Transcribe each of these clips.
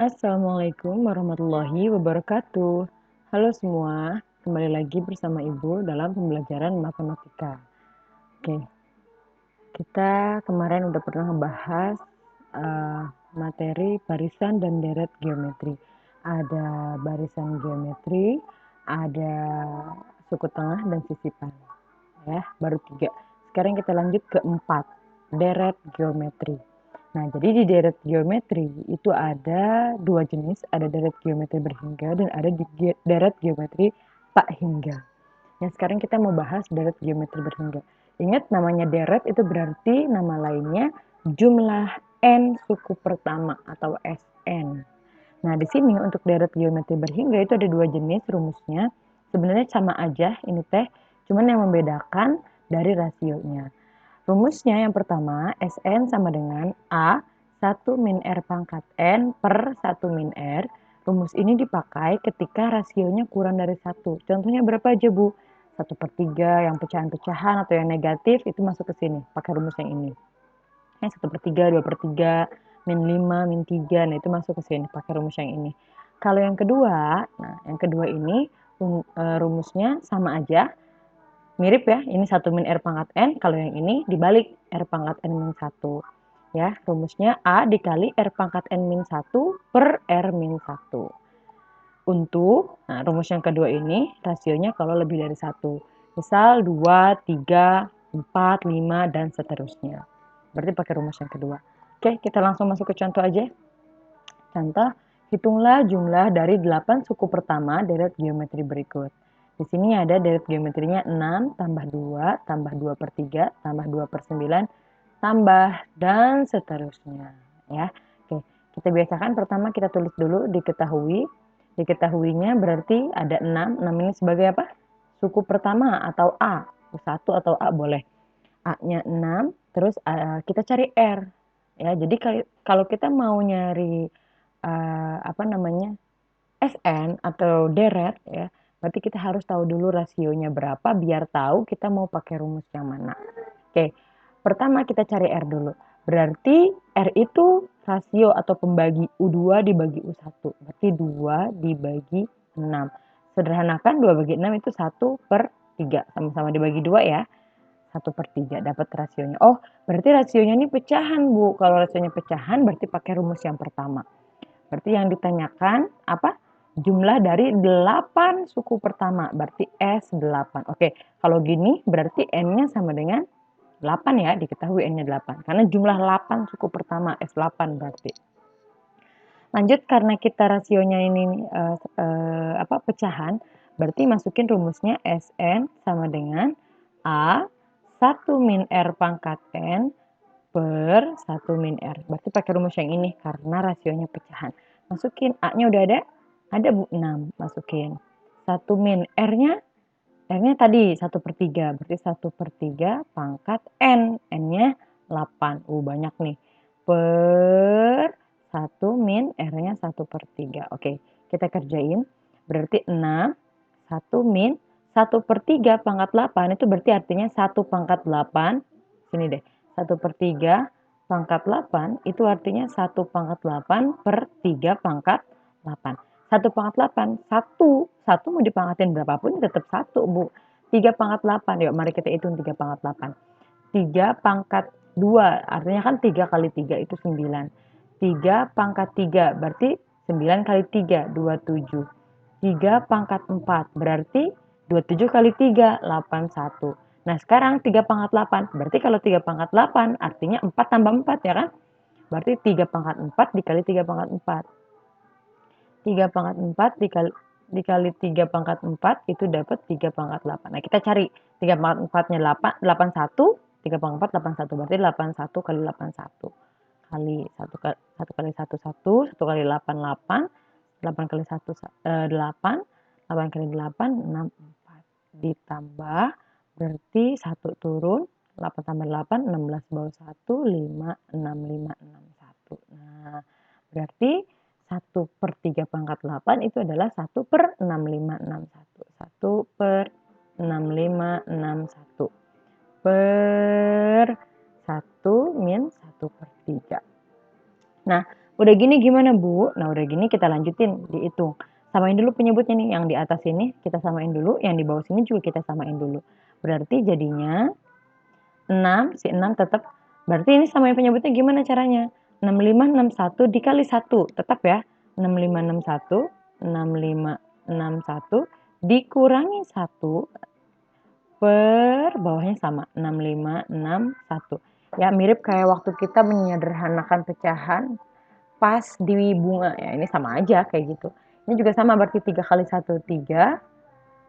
Assalamualaikum warahmatullahi wabarakatuh. Halo semua, kembali lagi bersama Ibu dalam pembelajaran matematika. Oke, kita kemarin udah pernah membahas materi barisan dan deret geometri. Ada barisan geometri, ada suku tengah dan sisipan. Ya, baru 3. Sekarang kita lanjut ke 4, deret geometri. Nah, jadi di deret geometri itu ada 2 jenis, ada deret geometri berhingga dan ada deret geometri tak hingga. Nah, sekarang kita mau bahas deret geometri berhingga. Ingat, namanya deret itu berarti nama lainnya jumlah n suku pertama atau Sn. Nah, di sini untuk deret geometri berhingga itu ada 2 jenis rumusnya. Sebenarnya sama aja ini teh, cuman yang membedakan dari rasionya. Rumusnya yang pertama, Sn sama dengan A 1 min R pangkat N per 1 min R. Rumus ini dipakai ketika rasionya kurang dari 1. Contohnya berapa aja, Bu? 1/3 yang pecahan-pecahan atau yang negatif itu masuk ke sini, pakai rumus yang ini. 1/3, 2/3, min 5, min 3, nah itu masuk ke sini, pakai rumus yang ini. Kalau yang kedua, nah yang kedua ini rumusnya sama aja, mirip ya, ini 1 min R pangkat N, kalau yang ini dibalik R pangkat N min 1. Ya, rumusnya A dikali R pangkat N min 1 per R min 1. Untuk, nah rumus yang kedua ini, rasionya kalau lebih dari 1. Misal 2, 3, 4, 5, dan seterusnya. Berarti pakai rumus yang kedua. Oke, kita langsung masuk ke contoh aja. Contoh, hitunglah jumlah dari 8 suku pertama deret geometri berikut. Di sini ada deret geometrinya 6 tambah 2 tambah 2/3 tambah 2/9 tambah dan seterusnya. Ya, oke. Kita biasakan pertama kita tulis dulu diketahui. Diketahuinya berarti ada 6. 6 ini sebagai apa? Suku pertama atau A. 1 atau A boleh. A-nya 6, terus kita cari R. Ya, jadi kalau kita mau nyari apa namanya, Sn atau deret ya, berarti kita harus tahu dulu rasionya berapa biar tahu kita mau pakai rumus yang mana. Oke, pertama kita cari R dulu. Berarti R itu rasio atau pembagi U2 dibagi U1. Berarti 2 dibagi 6. Sederhanakan 2 bagi 6 itu 1/3. Sama-sama dibagi 2 ya. 1/3 dapat rasionya. Oh, berarti rasionya ini pecahan, Bu. Kalau rasionya pecahan berarti pakai rumus yang pertama. Berarti yang ditanyakan apa? Jumlah dari 8 suku pertama, berarti S8. Oke, kalau gini berarti N-nya sama dengan 8 ya, diketahui N-nya 8. Karena jumlah 8 suku pertama, S8 berarti. Lanjut, karena kita rasionya ini pecahan, berarti masukin rumusnya Sn sama dengan A 1 min R pangkat N per 1 min R. Berarti pakai rumus yang ini karena rasionya pecahan. Masukin A-nya udah ada? Ada, Bu, 6. Masukin. 1 min R-nya tadi 1/3. Berarti 1/3 pangkat N. N-nya 8. Banyak nih. Per 1 min R-nya 1/3. Oke, kita kerjain. Berarti 6. 1 min 1/3 pangkat 8 itu berarti artinya 1 pangkat 8. Sini deh. 1/3 pangkat 8 itu artinya 1 pangkat 8 per 3 pangkat 8. 1 pangkat 8, 1 mau dipangkatin berapapun tetap 1, Bu. 3 pangkat 8, yuk mari kita hitung 3 pangkat 8. 3 pangkat 2, artinya kan 3 kali 3 itu 9. 3 pangkat 3, berarti 9 kali 3, 27. 3 pangkat 4, berarti 27 kali 3, 81. Nah, sekarang 3 pangkat 8. Berarti kalau 3 pangkat 8 artinya 4 tambah 4 ya kan? Berarti 3 pangkat 4 dikali 3 pangkat 4. 3 pangkat 4 dikali 3 pangkat 4 itu dapat 3 pangkat 8. Nah, kita cari 3 pangkat 4-nya 8, 81, 3 pangkat 4, 81. Berarti 81 kali 81. Kali 1 kali 1, 1. 1 kali 8, 8. 8 kali 1, 8. 8 kali 8, 64. Ditambah, berarti 1 turun, 8 tambah 8, 16 bawah 1, 5, 6, 5, 6, 1. Nah, berarti 1/3 pangkat 8 itu adalah 1/6561. 1/6561 per 1 min 1/3. Nah, Udah gini gimana Bu? Nah udah gini kita lanjutin dihitung. Samain dulu penyebutnya nih, yang di atas ini kita samain dulu, yang di bawah sini juga kita samain dulu. Berarti jadinya 6, si 6 tetap, berarti ini samain penyebutnya gimana caranya? 6561 dikali 1, tetap ya. 6561, 6561 dikurangi 1 per bawahnya sama, 6561. Ya mirip kayak waktu kita menyederhanakan pecahan pas di bunga ya, ini sama aja kayak gitu. Ini juga sama, berarti 3 kali 1 3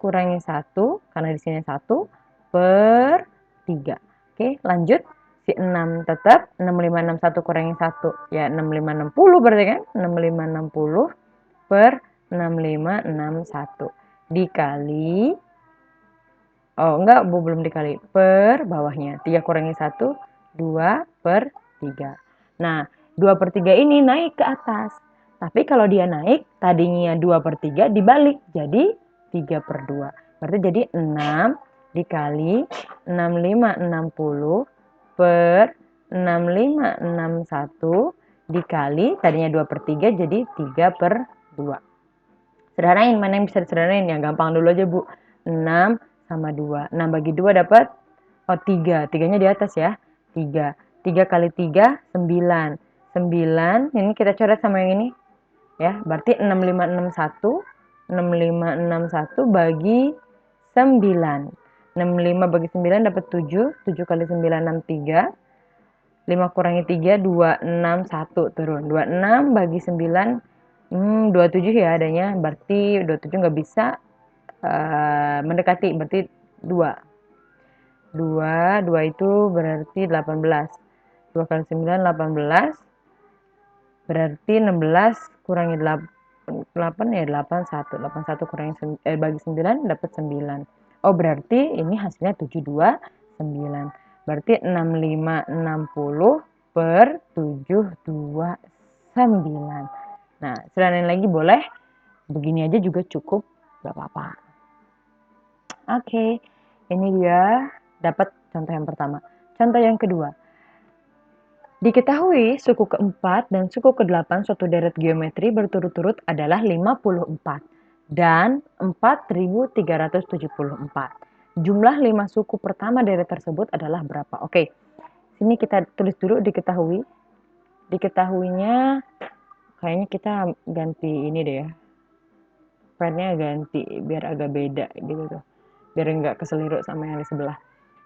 kurangi 1 karena di sini 1 per 3. Oke, lanjut. Si 6 tetap 6561 kurangi 1 ya 6560 berarti kan? 6560 per 6561 dikali, oh enggak, belum dikali, per bawahnya 3 kurangi 1 2 per 3. Nah 2 per 3 ini naik ke atas, tapi kalau dia naik tadinya 2 per 3 dibalik jadi 3 per 2, berarti jadi 6 dikali 6560 per 6561 dikali tadinya 2 per 3 jadi 3 per 2. Sederhanain, mana yang bisa disederhanain? Yang gampang dulu aja Bu. 6 sama 2. 6 bagi 2 dapat, oh 3. 3-nya di atas ya. 3. 3 kali 3, 9. 9, ini kita coret sama yang ini. Ya, berarti 6561. 6561 bagi 9. 65 bagi 9 dapat 7. 7 kali 9, 63. 5 kurangi 3, 2, 6, 1 turun. 26 bagi 9, 27 ya adanya, berarti 27 nggak bisa mendekati, berarti 2. 2 itu berarti 18. 2 kali 9, 18. Berarti 16 kurangi 8 ya 81. 81 kurangi bagi 9 dapat 9. Oh berarti ini hasilnya 729. Berarti 6560 per 729. Nah, sederhanain lagi boleh. Begini aja juga cukup, gak apa-apa. Oke, ini dia dapat contoh yang pertama. Contoh yang kedua. Diketahui suku keempat dan suku kedelapan suatu deret geometri berturut-turut adalah 54 dan 4374. Jumlah 5 suku pertama deret tersebut adalah berapa? Oke, sini kita tulis dulu diketahui. Diketahuinya kayaknya kita ganti ini deh ya. Font-nya ganti biar agak beda gitu tuh. Biar enggak keseliru sama yang di sebelah.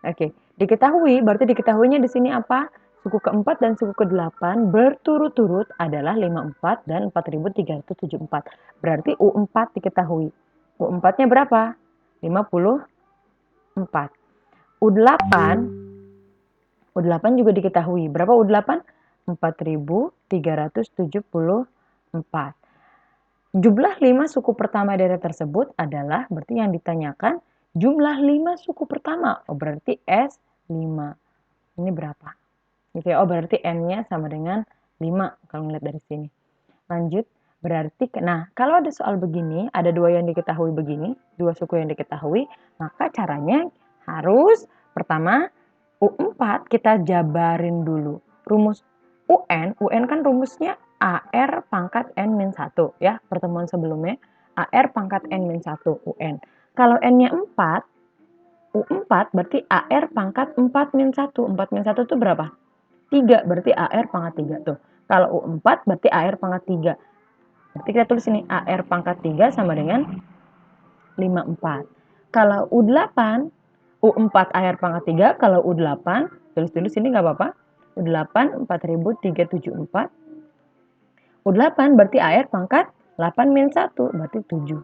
Oke, diketahui, berarti diketahuinya di sini apa? Suku keempat dan suku kedelapan berturut-turut adalah 54 dan 4374. Berarti U4 diketahui. U4-nya berapa? 54. U8 U8 juga diketahui. Berapa U8? 4374. Jumlah 5 suku pertama deret tersebut adalah, berarti yang ditanyakan jumlah 5 suku pertama. Oh berarti S5. Ini berapa? Gitu ya. Oh berarti N-nya sama dengan 5 kalau ngeliat dari sini. Lanjut. Berarti, nah kalau ada soal begini, ada 2 yang diketahui begini, 2 suku yang diketahui, maka caranya harus pertama U4 kita jabarin dulu. Rumus UN kan rumusnya AR pangkat N-1 ya, pertemuan sebelumnya. AR pangkat N-1 UN. Kalau N-nya 4, U4 berarti AR pangkat 4-1. 4-1 itu berapa? 3, berarti AR pangkat 3 tuh. Kalau U4 berarti AR pangkat 3. Berarti kita tulis ini AR pangkat 3 sama dengan 54. Kalau U8, U4 AR pangkat 3, kalau U8, tulis dulu sini nggak apa-apa. U8 4374. U8 berarti AR pangkat 8-1, berarti 7.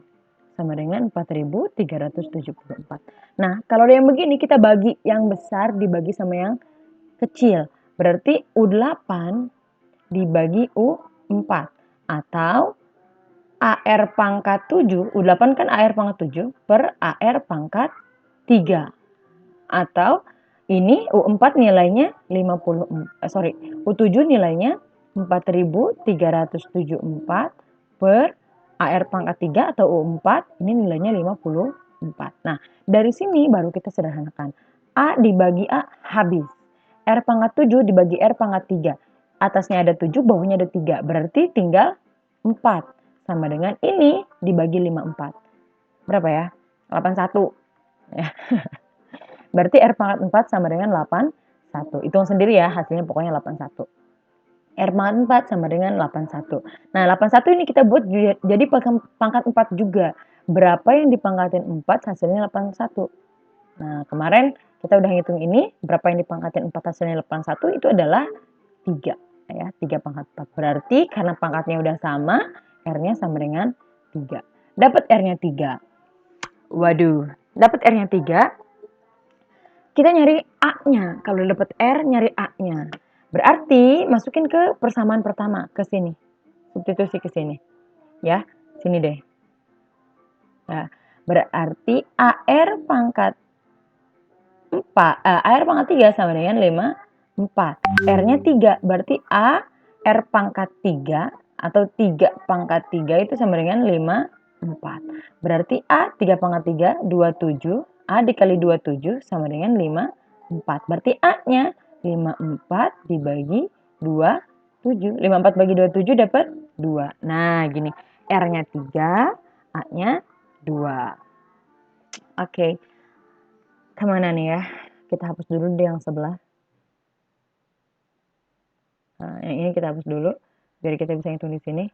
Sama dengan 4374. Nah, kalau yang begini kita bagi yang besar dibagi sama yang kecil. Berarti U8 dibagi U4. Atau AR pangkat 7, U8 kan AR pangkat 7 per AR pangkat 3. Atau ini U4 nilainya U7 nilainya 4374 per AR pangkat 3 atau U4 ini nilainya 54. Nah, dari sini baru kita sederhanakan. A dibagi A habis. R pangkat 7 dibagi R pangkat 3. atasnya ada 7, bawahnya ada 3. Berarti tinggal 4. Sama dengan ini dibagi 54. Berapa ya? 81. Ya. Berarti R pangkat 4 sama dengan 81. Hitung sendiri ya, hasilnya pokoknya 81. R pangkat 4 sama dengan 81. Nah, 81 ini kita buat jadi pangkat 4 juga. Berapa yang dipangkatin 4 hasilnya 81. Nah, kemarin kita udah ngitung ini, berapa yang dipangkatin 4 hasilnya 81 itu adalah 3. Ya, 3 pangkat 4. Berarti karena pangkatnya udah sama, R-nya sama dengan 3. Dapat R-nya 3. Waduh, dapat R-nya 3. Kita nyari A-nya. Kalau dapat R, nyari A-nya. Berarti masukin ke persamaan pertama, ke sini. Substitusi ke sini. Ya, sini deh. Nah, berarti AR pangkat 3 sama dengan 4. R-nya 3, berarti A R pangkat 3 atau 3 pangkat 3 itu sama dengan 4. Berarti A 3 pangkat 3, 27. A dikali 27 sama dengan 4. Berarti A-nya 54 dibagi 27. 54 bagi 27 dapat 2. Nah, gini. R-nya 3, A-nya 2. Oke. Kemana nih ya? Kita hapus dulu deh yang sebelah. Nah, yang ini kita hapus dulu biar kita bisa hitung di sini.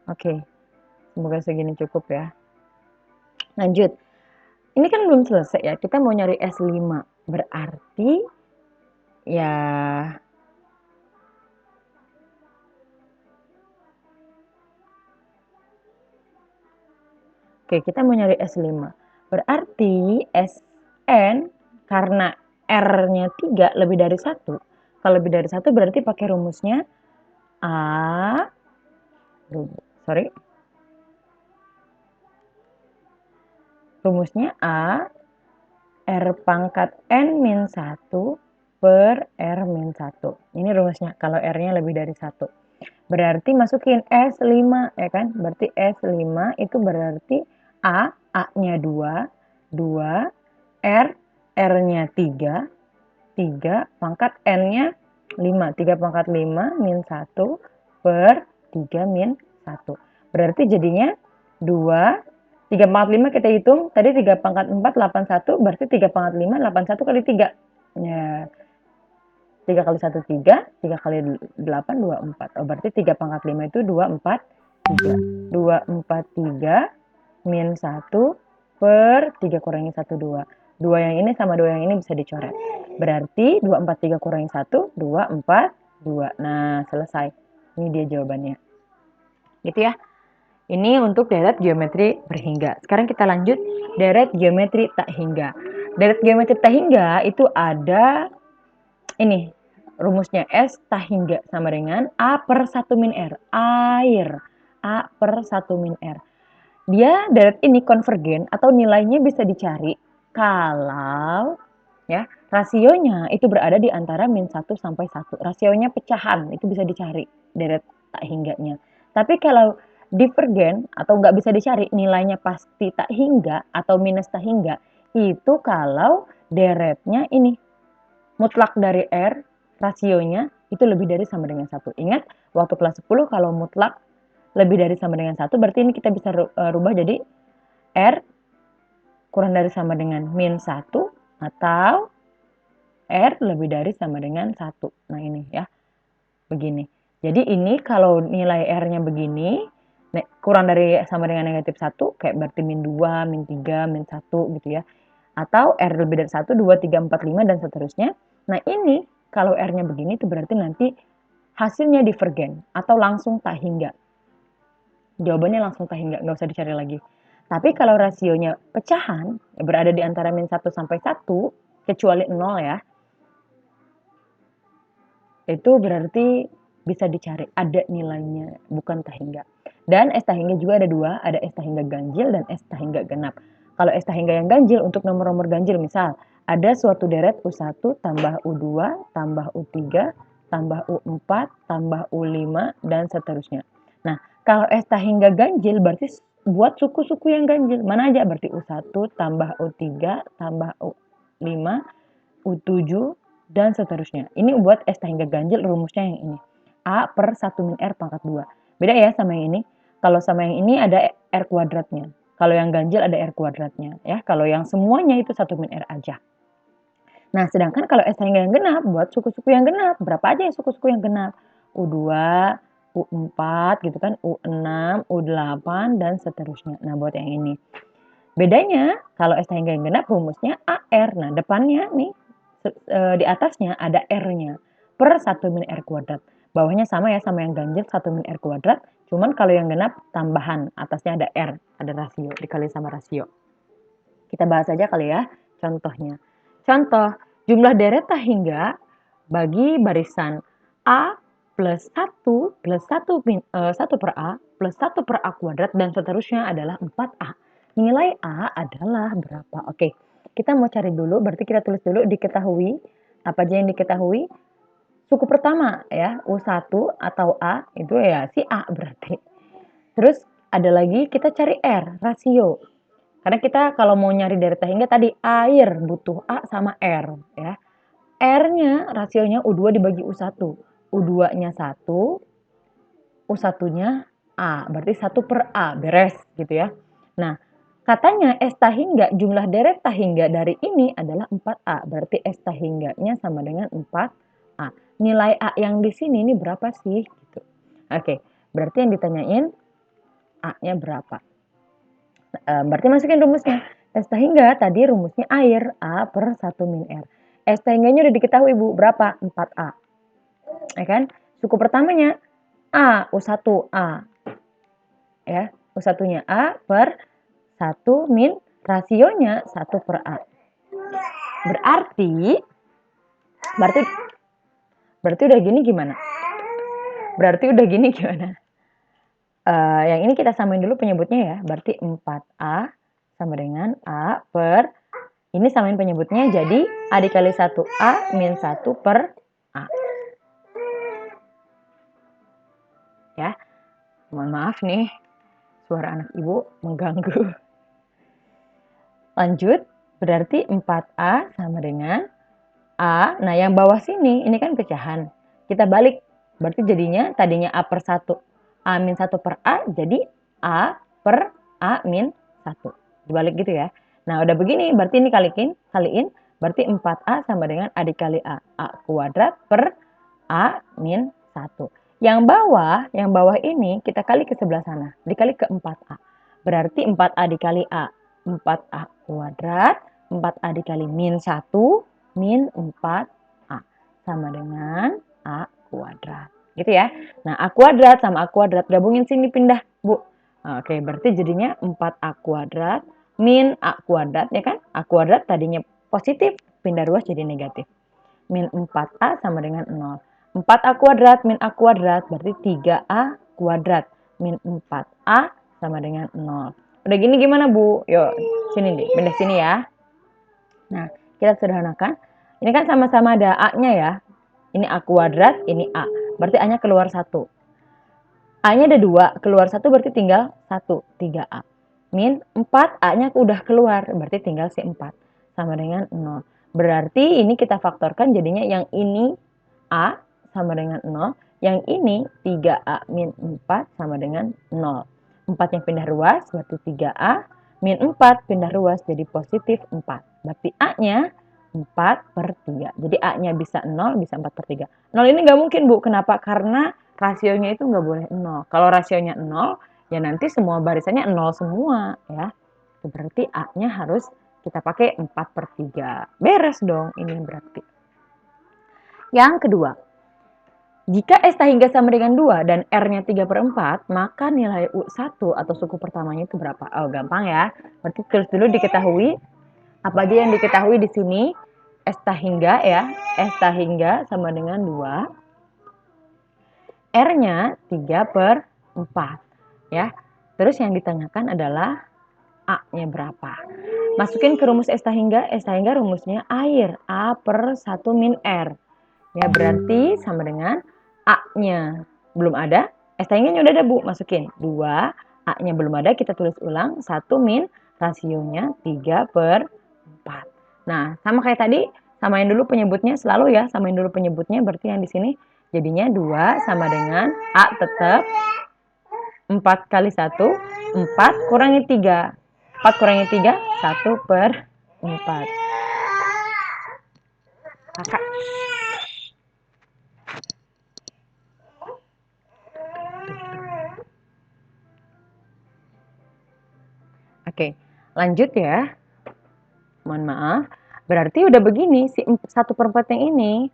Oke. Semoga segini cukup ya. Lanjut. Ini kan belum selesai ya. Kita mau nyari S5. Berarti ya oke, kita mau nyari S5. Berarti Sn karena R-nya 3 lebih dari 1. Kalau lebih dari 1 berarti pakai rumusnya A rumusnya A R pangkat N min 1 per R min 1. Ini rumusnya kalau R-nya lebih dari 1. Berarti masukin S5 ya kan? Berarti S5 itu berarti A-nya 2, 2, R, R-nya 3, 3, pangkat N-nya 5. 3 pangkat 5 min 1 per 3 min 1. Berarti jadinya 2, 3 pangkat 5 kita hitung. Tadi 3 pangkat 4, 81. Berarti 3 pangkat 5, 81 kali 3. Ya, 3 kali 1, 3. 3 kali 8, 24. Oh, berarti 3 pangkat 5 itu 2, 4, 3. 2, 4, 3 min 1 per 3 kurangi 1, 2. 2 yang ini sama 2 yang ini bisa dicoret. Berarti 2, 4, 3 kurangi 1, 2, 4, 2. Nah, selesai. Ini dia jawabannya. Gitu ya. Ini untuk deret geometri berhingga. Sekarang kita lanjut deret geometri tak hingga. Deret geometri tak hingga itu ada ini rumusnya S tak hingga sama dengan A per 1 min R. Air. A per 1 min R. Dia deret ini konvergen atau nilainya bisa dicari kalau ya rasionya itu berada di antara min 1 sampai 1. Rasionya pecahan itu bisa dicari deret tak hingganya. Tapi kalau divergen atau nggak bisa dicari nilainya pasti tak hingga atau minus tak hingga itu kalau deretnya ini mutlak dari R rasionya itu lebih dari sama dengan 1. Ingat waktu kelas 10 kalau mutlak lebih dari sama dengan 1 berarti ini kita bisa rubah jadi R kurang dari sama dengan min 1 atau R lebih dari sama dengan 1. Nah ini ya, begini. Jadi ini kalau nilai R-nya begini, kurang dari sama dengan negatif 1, kayak berarti min 2, min 3, min 1 gitu ya. Atau R lebih dari 1, 2, 3, 4, 5, dan seterusnya. Nah ini kalau R-nya begini itu berarti nanti hasilnya divergen atau langsung tak hingga. Jawabannya langsung tak hingga, nggak usah dicari lagi. Tapi kalau rasionya pecahan, berada di antara min 1 sampai 1, kecuali 0 ya, itu berarti bisa dicari, ada nilainya, bukan tak hingga. Dan S tak hingga juga ada dua, ada S tak hingga ganjil dan S tak hingga genap. Kalau S tak hingga yang ganjil, untuk nomor-nomor ganjil, misal, ada suatu deret U1 tambah U2 tambah U3 tambah U4 tambah U5 dan seterusnya. Nah, Kalau S hingga ganjil berarti buat suku-suku yang ganjil. Mana aja? Berarti U1 tambah U3 tambah U5, U7, dan seterusnya. Ini buat S hingga ganjil rumusnya yang ini. A per 1 min R pangkat 2. Beda ya sama yang ini. Kalau sama yang ini ada R kuadratnya. Kalau yang ganjil ada R kuadratnya. Ya, kalau yang semuanya itu 1 min R aja. Nah, sedangkan kalau S hingga yang genap, buat suku-suku yang genap. Berapa aja yang suku-suku yang genap? U2, U4 gitu kan, U6, U8, dan seterusnya. Nah, buat yang ini. Bedanya, kalau S hingga yang genap rumusnya AR. Nah, depannya nih, di atasnya ada R-nya. Per 1 min R kuadrat. Bawahnya sama ya, sama yang ganjil 1 min R kuadrat. Cuman kalau yang genap, tambahan. Atasnya ada R, ada rasio, dikali sama rasio. Kita bahas aja kali ya, contohnya. Contoh, jumlah deret hingga bagi barisan A plus 1 plus 1 per A plus 1 per A kuadrat dan seterusnya adalah 4A. Nilai A adalah berapa? Oke, kita mau cari dulu, berarti kita tulis dulu diketahui. Apa aja yang diketahui? Suku pertama ya, U1 atau A, itu ya si A berarti. Terus ada lagi kita cari R, rasio. Karena kita kalau mau nyari deret hingga tadi air butuh A sama R ya. R-nya rasionya U2 dibagi U1. U2-nya 1, U1-nya A. Berarti 1 per A, beres gitu ya. Nah, katanya S hingga jumlah deret hingga dari ini adalah 4A. Berarti S hingganya sama dengan 4A. Nilai A yang di sini ini berapa sih? Gitu. Oke, berarti yang ditanyain A-nya berapa? Berarti masukin rumusnya. S hingga tadi rumusnya air A per 1 min R. S hingganya udah diketahui Bu, berapa? 4A. Ya kan? Suku pertamanya A, U1 A. Ya, U1-nya A per 1 min rasionya 1 per A. Berarti udah gini gimana? Yang ini kita samain dulu penyebutnya ya. Berarti 4A sama dengan A per, ini samain penyebutnya jadi A dikali 1A min 1 per A. Ya, mohon maaf nih, suara anak ibu mengganggu. Lanjut, berarti 4A sama dengan A. Nah, yang bawah sini, ini kan pecahan. Kita balik, berarti jadinya tadinya A per 1. A min 1 per A, jadi A per A min 1. Dibalik gitu ya. Nah, udah begini, berarti ini kaliin, berarti 4A sama dengan A dikali A. A kuadrat per A min 1. Yang bawah ini kita kali ke sebelah sana, dikali ke 4A. Berarti 4A dikali A, 4A kuadrat, 4A dikali min 1, min 4A. Sama dengan A kuadrat. Gitu ya. Nah, A kuadrat sama A kuadrat, gabungin sini pindah, Bu. Oke, berarti jadinya 4A kuadrat min A kuadrat, ya kan? A kuadrat tadinya positif, pindah ruas jadi negatif. Min 4A sama dengan 0. 4A kuadrat min A kuadrat berarti 3A kuadrat min 4A sama dengan 0. Udah gini gimana Bu? Yuk, sini deh, pindah sini ya. Nah, kita sederhanakan. Ini kan sama-sama ada A-nya ya. Ini A kuadrat, ini A. Berarti A-nya keluar 1. A-nya ada 2, keluar 1 berarti tinggal 1, 3A. Min 4, A-nya udah keluar, berarti tinggal si 4. Sama dengan 0. Berarti ini kita faktorkan jadinya yang ini A sama dengan 0. Yang ini 3A min 4 sama dengan 0. 4 yang pindah ruas berarti 3A. Min 4 pindah ruas jadi positif 4. Berarti A-nya 4 per 3. Jadi A-nya bisa 0, bisa 4 per 3. 0 ini nggak mungkin Bu. Kenapa? Karena rasionya itu nggak boleh 0. Kalau rasionya 0, ya nanti semua barisannya 0 semua. Ya. Berarti A-nya harus kita pakai 4 per 3. Beres dong ini berarti. Yang kedua, jika S hingga sama dengan 2 dan R-nya 3 per 4, maka nilai U1 atau suku pertamanya itu berapa? Oh, gampang ya. Berarti tulis dulu diketahui. Apa aja yang diketahui di sini? S hingga ya. S hingga sama dengan 2. R-nya 3 per 4. Ya. Terus yang ditanyakan adalah A-nya berapa? Masukin ke rumus S hingga rumusnya air. A per 1 min R. Ya, berarti sama dengan A-nya belum ada, ST-nya udah ada Bu, masukin. 2, A-nya belum ada, kita tulis ulang. 1 min, rasionya 3/4. Nah, sama kayak tadi, samain dulu penyebutnya selalu ya, samain dulu penyebutnya, berarti yang di sini jadinya 2 sama dengan A tetap 4 kali 1, 4 kurangi 3. 4 kurangi 3, 1/4. Kakak. Oke, lanjut ya. Mohon maaf. Berarti udah begini, si 1/4 yang ini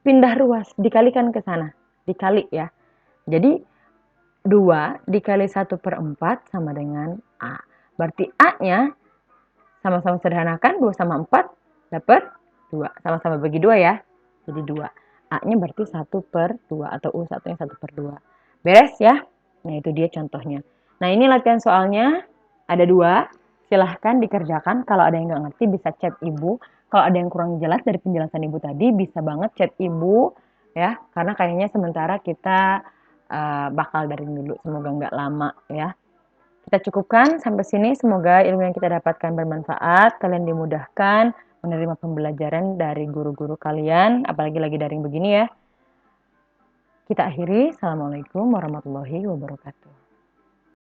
pindah ruas, dikalikan ke sana. Dikali ya. Jadi 2 dikali 1/4 sama dengan A. Berarti A-nya sama-sama sederhanakan, 2 sama 4 dapat 2. Sama-sama bagi 2 ya. Jadi 2. A-nya berarti 1/2 atau U1-nya 1/2. Beres ya? Nah itu dia contohnya. Nah ini latihan soalnya. Ada 2. Silahkan dikerjakan. Kalau ada yang nggak ngerti bisa chat ibu. Kalau ada yang kurang jelas dari penjelasan ibu tadi bisa banget chat ibu. Ya, karena kayaknya sementara kita bakal dari dulu. Semoga nggak lama ya. Kita cukupkan sampai sini. Semoga ilmu yang kita dapatkan bermanfaat. Kalian dimudahkan menerima pembelajaran dari guru-guru kalian. Apalagi lagi daring begini ya. Kita akhiri. Assalamualaikum warahmatullahi wabarakatuh.